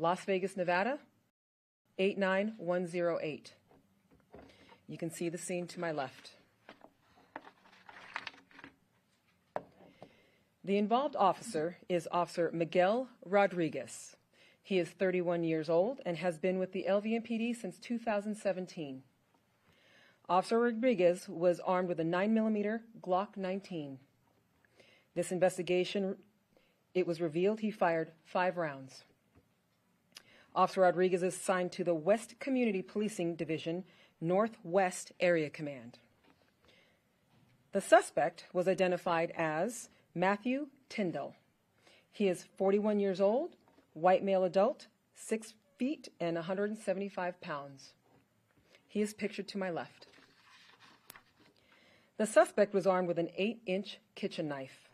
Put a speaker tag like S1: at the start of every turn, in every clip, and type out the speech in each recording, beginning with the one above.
S1: Las Vegas, Nevada, 89108. You can see the scene to my left. The involved officer is Officer Miguel Rodriguez. He is 31 years old and has been with the LVMPD since 2017. Officer Rodriguez was armed with a 9mm Glock 19. This investigation, it was revealed he fired 5 rounds. Officer Rodriguez is assigned to the West Community Policing Division, Northwest Area Command. The suspect was identified as Matthew Tyndall. He is 41 years old, white male adult, 6 feet and 175 pounds. He is pictured to my left. The suspect was armed with an 8-inch kitchen knife.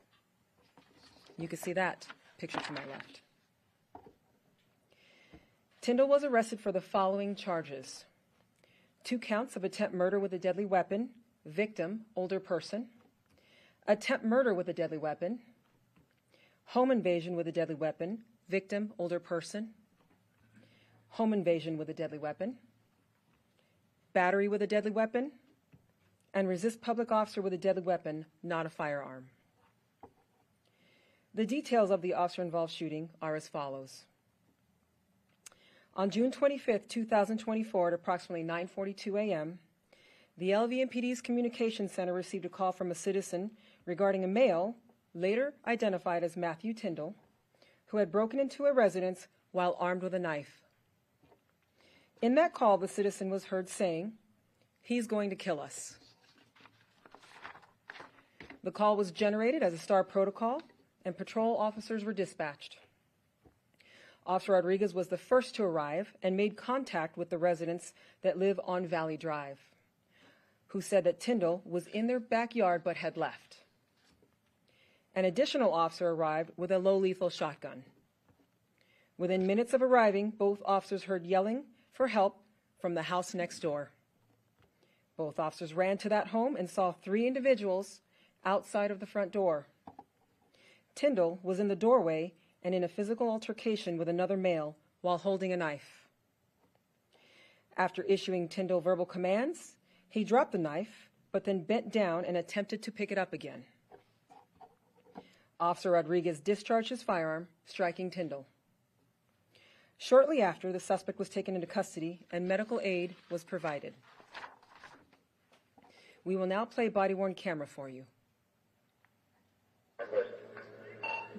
S1: You can see that picture to my left. Tyndall was arrested for the following charges: 2 counts of attempt murder with a deadly weapon, victim, older person; attempt murder with a deadly weapon; home invasion with a deadly weapon, victim, older person; home invasion with a deadly weapon; battery with a deadly weapon; and resist public officer with a deadly weapon, not a firearm. The details of the officer-involved shooting are as follows. On June 25, 2024, at approximately 9:42 a.m., the LVMPD's Communications Center received a call from a citizen regarding a male, later identified as Matthew Tyndall, who had broken into a residence while armed with a knife. In that call, the citizen was heard saying, "He's going to kill us." The call was generated as a STAR protocol, and patrol officers were dispatched. Officer Rodriguez was the first to arrive and made contact with the residents that live on Valley Drive, who said that Tyndall was in their backyard but had left. An additional officer arrived with a low-lethal shotgun. Within minutes of arriving, both officers heard yelling for help from the house next door. Both officers ran to that home and saw 3 individuals outside of the front door. Tyndall was in the doorway and in a physical altercation with another male while holding a knife. After issuing Tyndall verbal commands, he dropped the knife, but then bent down and attempted to pick it up again. Officer Rodriguez discharged his firearm, striking Tyndall. Shortly after, the suspect was taken into custody and medical aid was provided. We will now play body-worn camera for you.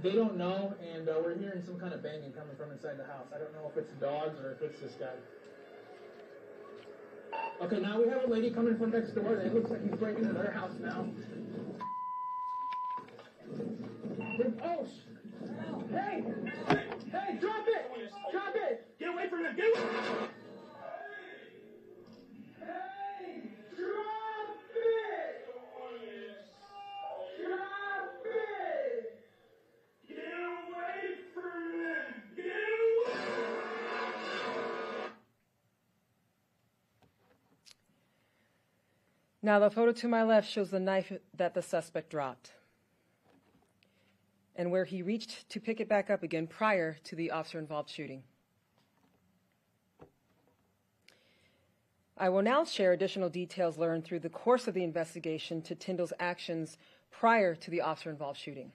S2: They don't know, and we're hearing some kind of banging coming from inside the house. I don't know if it's dogs or if it's this guy. Okay, now we have a lady coming from next door. It looks like he's breaking into their house now. Oh, hey! Hey, drop it! Drop it! Get away from him! Get away! Hey! Drop it! Drop it! Get away from him! Get away!
S1: Now, the photo to my left shows the knife that the suspect dropped and where he reached to pick it back up again prior to the officer-involved shooting. I will now share additional details learned through the course of the investigation to Tyndall's actions prior to the officer-involved shooting.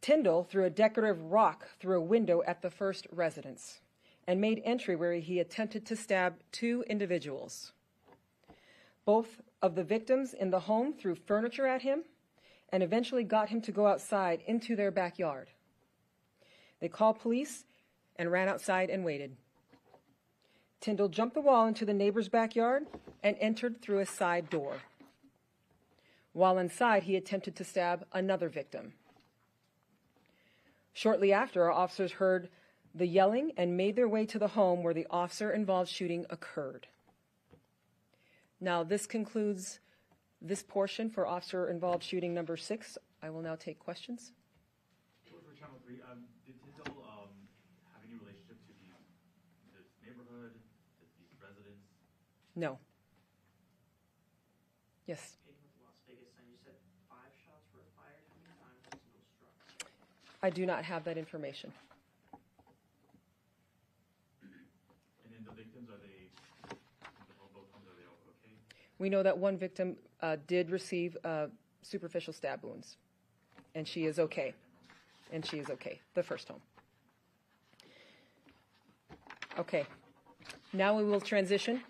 S1: Tyndall threw a decorative rock through a window at the first residence and made entry where he attempted to stab 2 individuals. Both of the victims in the home threw furniture at him and eventually got him to go outside into their backyard. They called police and ran outside and waited. Tyndall jumped the wall into the neighbor's backyard and entered through a side door. While inside, he attempted to stab another victim. Shortly after, our officers heard the yelling and made their way to the home where the officer-involved shooting occurred. Now, this concludes this portion for officer-involved shooting number 6. I will now take questions.
S3: For Channel 3, did Tyndall have any relationship to this neighborhood, to these residents?
S1: No. Yes.
S4: Las Vegas, and you said 5 shots were fired. How many times was Tyndall struck?
S1: I do not have that information.
S3: victims, are they, both homes, are they all okay?
S1: We know that one victim did receive superficial stab wounds, and she is okay. And she is okay, the first home. Okay, now we will transition.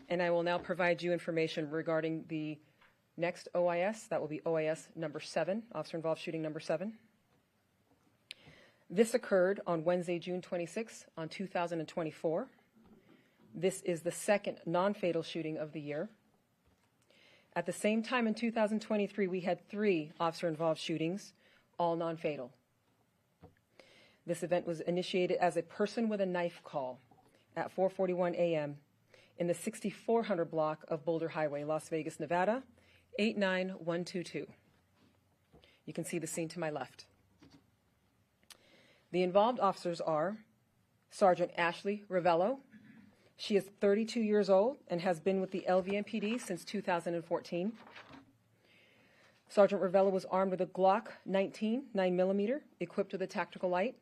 S1: And I will now provide you information regarding the next OIS. That will be OIS number 7, officer-involved shooting number 7. This occurred on Wednesday, June 26, on 2024. This is the second non-fatal shooting of the year. At the same time in 2023, we had 3 officer-involved shootings, all non-fatal. This event was initiated as a person with a knife call at 4:41 a.m. in the 6400 block of Boulder Highway, Las Vegas, Nevada, 89122. You can see the scene to my left. The involved officers are Sergeant Ashley Ravello. She is 32 years old and has been with the LVMPD since 2014. Sergeant Ravello was armed with a Glock 19 9mm, equipped with a tactical light.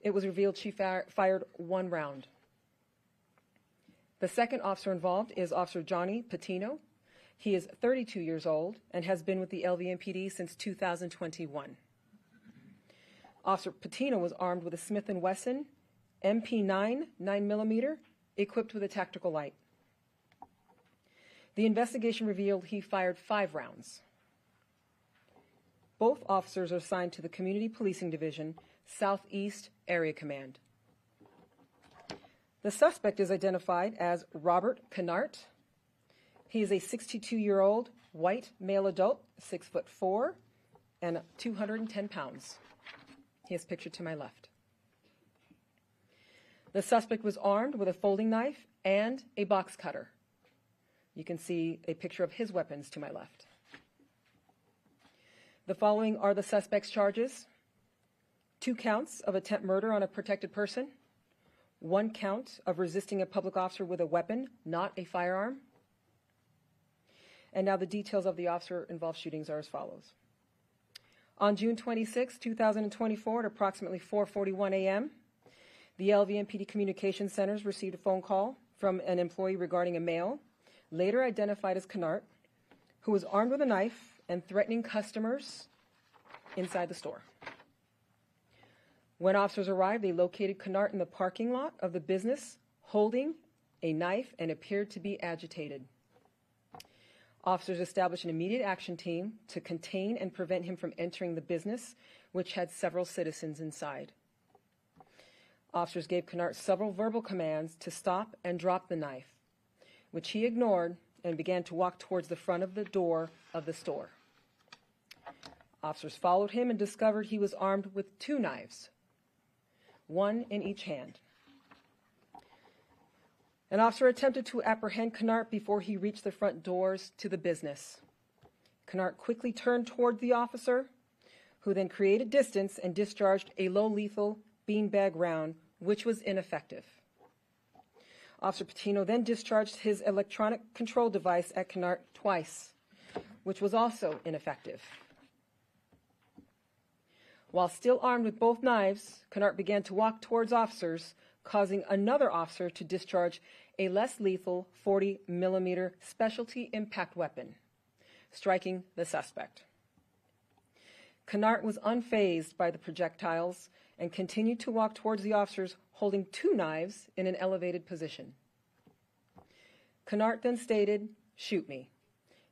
S1: It was revealed she fired 1 round. The second officer involved is Officer Johnny Patino. He is 32 years old and has been with the LVMPD since 2021. Officer Patino was armed with a Smith & Wesson MP9 9mm, equipped with a tactical light. The investigation revealed he fired 5 rounds. Both officers are assigned to the Community Policing Division, Southeast Area Command. The suspect is identified as Robert Kennart. He is a 62-year-old white male adult, 6'4", and 210 pounds. He is pictured to my left. The suspect was armed with a folding knife and a box cutter. You can see a picture of his weapons to my left. The following are the suspect's charges: 2 counts of attempt murder on a protected person, 1 count of resisting a public officer with a weapon, not a firearm. And now the details of the officer-involved shootings are as follows. On June 26, 2024, at approximately 4:41 a.m., the LVMPD Communications Centers received a phone call from an employee regarding a male, later identified as Kennart, who was armed with a knife and threatening customers inside the store. When officers arrived, they located Kennart in the parking lot of the business, holding a knife, and appeared to be agitated. Officers established an immediate action team to contain and prevent him from entering the business, which had several citizens inside. Officers gave Kennart several verbal commands to stop and drop the knife, which he ignored and began to walk towards the front of the door of the store. Officers followed him and discovered he was armed with 2 knives, 1 in each hand. An officer attempted to apprehend Kennart before he reached the front doors to the business. Kennart quickly turned toward the officer, who then created distance and discharged a low-lethal beanbag round, which was ineffective. Officer Patino then discharged his electronic control device at Kennart twice, which was also ineffective. While still armed with both knives, Kennart began to walk towards officers, causing another officer to discharge a less lethal 40mm specialty impact weapon, striking the suspect. Kennart was unfazed by the projectiles and continued to walk towards the officers holding 2 knives in an elevated position. Kennart then stated, "Shoot me,"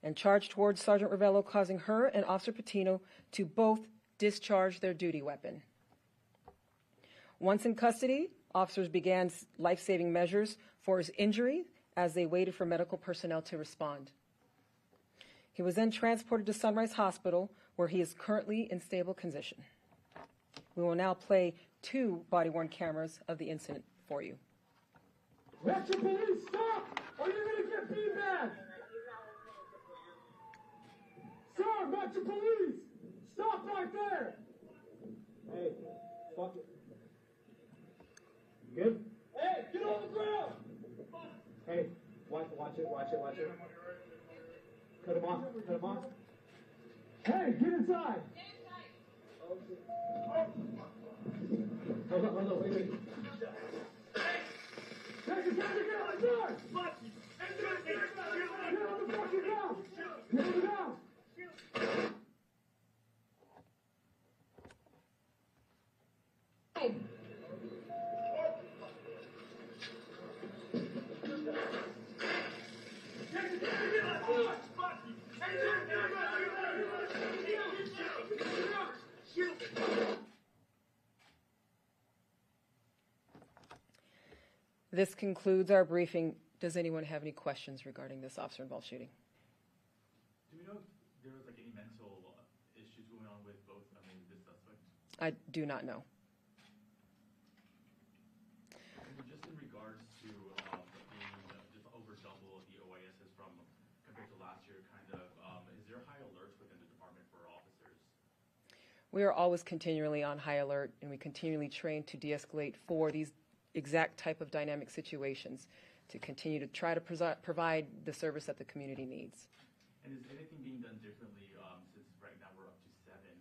S1: and charged towards Sergeant Ravello, causing her and Officer Patino to both discharge their duty weapon. Once in custody, officers began life-saving measures for his injury as they waited for medical personnel to respond. He was then transported to Sunrise Hospital, where he is currently in stable condition. We will now play 2 body-worn cameras of the incident for you.
S2: Metro Police, stop! Or you're gonna get beanbagged! Sir, Metro Police! Stop right there! Hey, fuck it. You good? Hey, get on the ground! Hey, watch it. Cut him off. Hey, get inside! Oh. Hold on, wait. Take the time to get on the door! Get on the fucking ground! Get on the ground! Hey.
S1: This concludes our briefing. Does anyone have any questions regarding this officer-involved shooting?
S3: Do we know if there was any mental issues going on with both, this suspect?
S1: I do not know.
S3: And just in regards to being just over double the OISs from compared to last year, is there high alerts within the department for officers?
S1: We are always continually on high alert, and we continually train to de-escalate for these exact type of dynamic situations to continue to try to provide the service that the community needs.
S3: And is anything being done differently since right now we're up to 7 and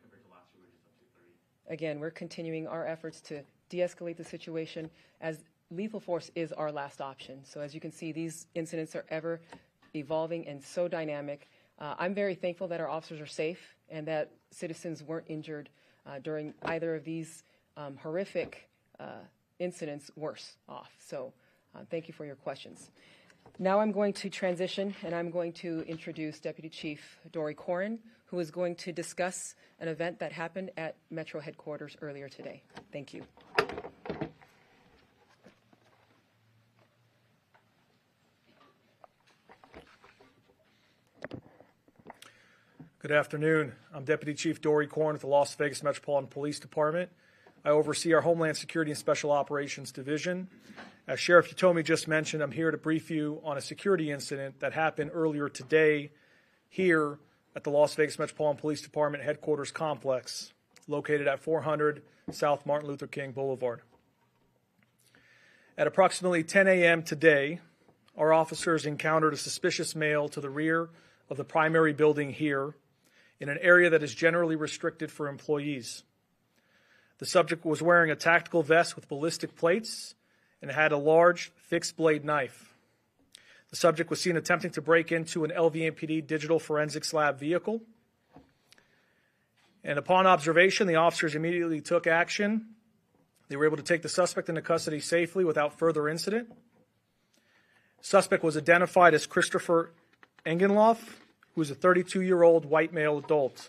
S3: compared to last year we're just up to 3?
S1: Again, we're continuing our efforts to de-escalate the situation, as lethal force is our last option. So as you can see, these incidents are ever evolving and so dynamic. I'm very thankful that our officers are safe and that citizens weren't injured during either of these horrific incidents worse off. So thank you for your questions. Now I'm going to transition and I'm going to introduce Deputy Chief Dory Corrin, who is going to discuss an event that happened at Metro headquarters earlier today. Thank you.
S5: Good afternoon. I'm Deputy Chief Dory Corrin with the Las Vegas Metropolitan Police Department. I oversee our Homeland Security and Special Operations Division. As Sheriff Utomi just mentioned, I'm here to brief you on a security incident that happened earlier today here at the Las Vegas Metropolitan Police Department headquarters complex, located at 400 South Martin Luther King Boulevard. At approximately 10 a.m. today, our officers encountered a suspicious male to the rear of the primary building here in an area that is generally restricted for employees. The subject was wearing a tactical vest with ballistic plates and had a large fixed blade knife. The subject was seen attempting to break into an LVMPD digital forensics lab vehicle. And upon observation, the officers immediately took action. They were able to take the suspect into custody safely without further incident. Suspect was identified as Christopher Engenloff, who is a 32-year-old white male adult.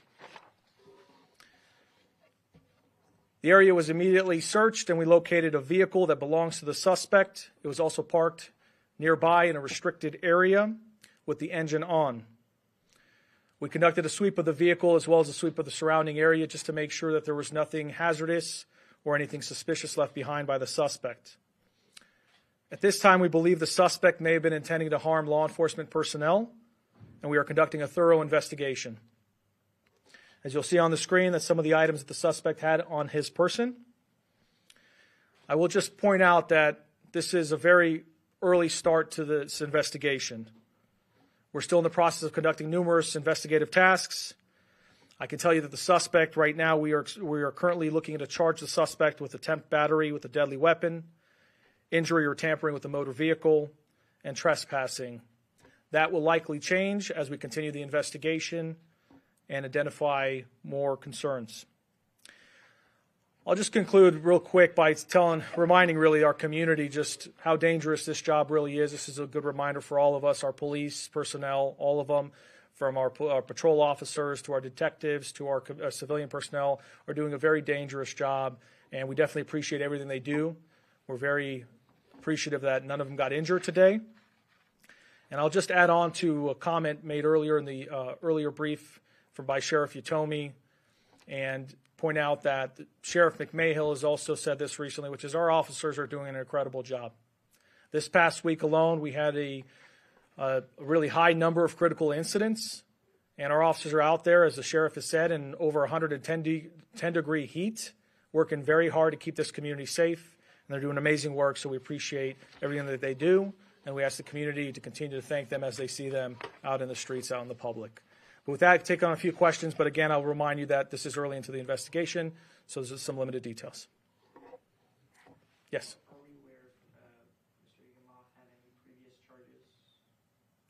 S5: The area was immediately searched, and we located a vehicle that belongs to the suspect. It was also parked nearby in a restricted area with the engine on. We conducted a sweep of the vehicle as well as a sweep of the surrounding area just to make sure that there was nothing hazardous or anything suspicious left behind by the suspect. At this time, we believe the suspect may have been intending to harm law enforcement personnel, and we are conducting a thorough investigation. As you'll see on the screen, that's some of the items that the suspect had on his person. I will just point out that this is a very early start to this investigation. We're still in the process of conducting numerous investigative tasks. I can tell you that the suspect right now, we are currently looking to charge the suspect with attempt battery with a deadly weapon, injury or tampering with a motor vehicle, and trespassing. That will likely change as we continue the investigation and identify more concerns. I'll just conclude real quick by reminding really our community just how dangerous this job really is. This is a good reminder for all of us, our police personnel, all of them, from our patrol officers to our detectives to our civilian personnel, are doing a very dangerous job, and we definitely appreciate everything they do. We're very appreciative that none of them got injured today. And I'll just add on to a comment made earlier in the earlier brief by Sheriff Utomi, and point out that Sheriff McMahill has also said this recently, which is our officers are doing an incredible job. This past week alone, we had a really high number of critical incidents, and our officers are out there, as the sheriff has said, in over 110-degree heat, working very hard to keep this community safe, and they're doing amazing work, so we appreciate everything that they do, and we ask the community to continue to thank them as they see them out in the streets, out in the public. But with that, take on a few questions. But again, I'll remind you that this is early into the investigation, so there's some limited details. Yes.
S4: Are we aware if Mr. Egamoff had any previous charges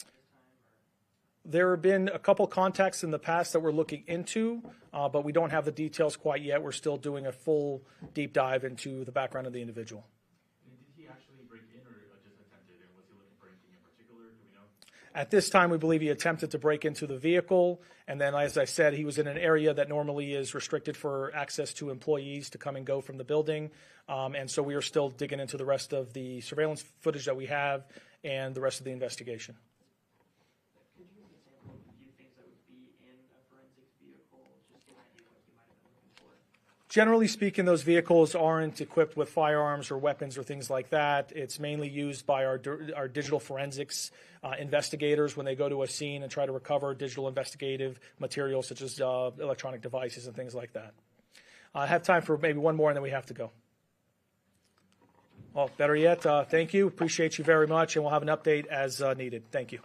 S4: at this time? Or?
S5: There have been a couple contacts in the past that we're looking into, but we don't have the details quite yet. We're still doing a full deep dive into the background of the individual.
S3: And did he actually break in or just attempted? And was he looking for anything in particular? Do we know?
S5: At this time, we believe he attempted to break into the vehicle, and then, as I said, he was in an area that normally is restricted for access to employees to come and go from the building, and so we are still digging into the rest of the surveillance footage that we have and the rest of the investigation.
S4: Could you give an example of a few things that would be in a forensics vehicle, just to get an idea of what you might have been looking for?
S5: Generally speaking, those vehicles aren't equipped with firearms or weapons or things like that. It's mainly used by our digital forensics investigators when they go to a scene and try to recover digital investigative materials such as electronic devices and things like that. I have time for maybe one more and then we have to go. Well, better yet, thank you. Appreciate you very much, and we'll have an update as needed. Thank you.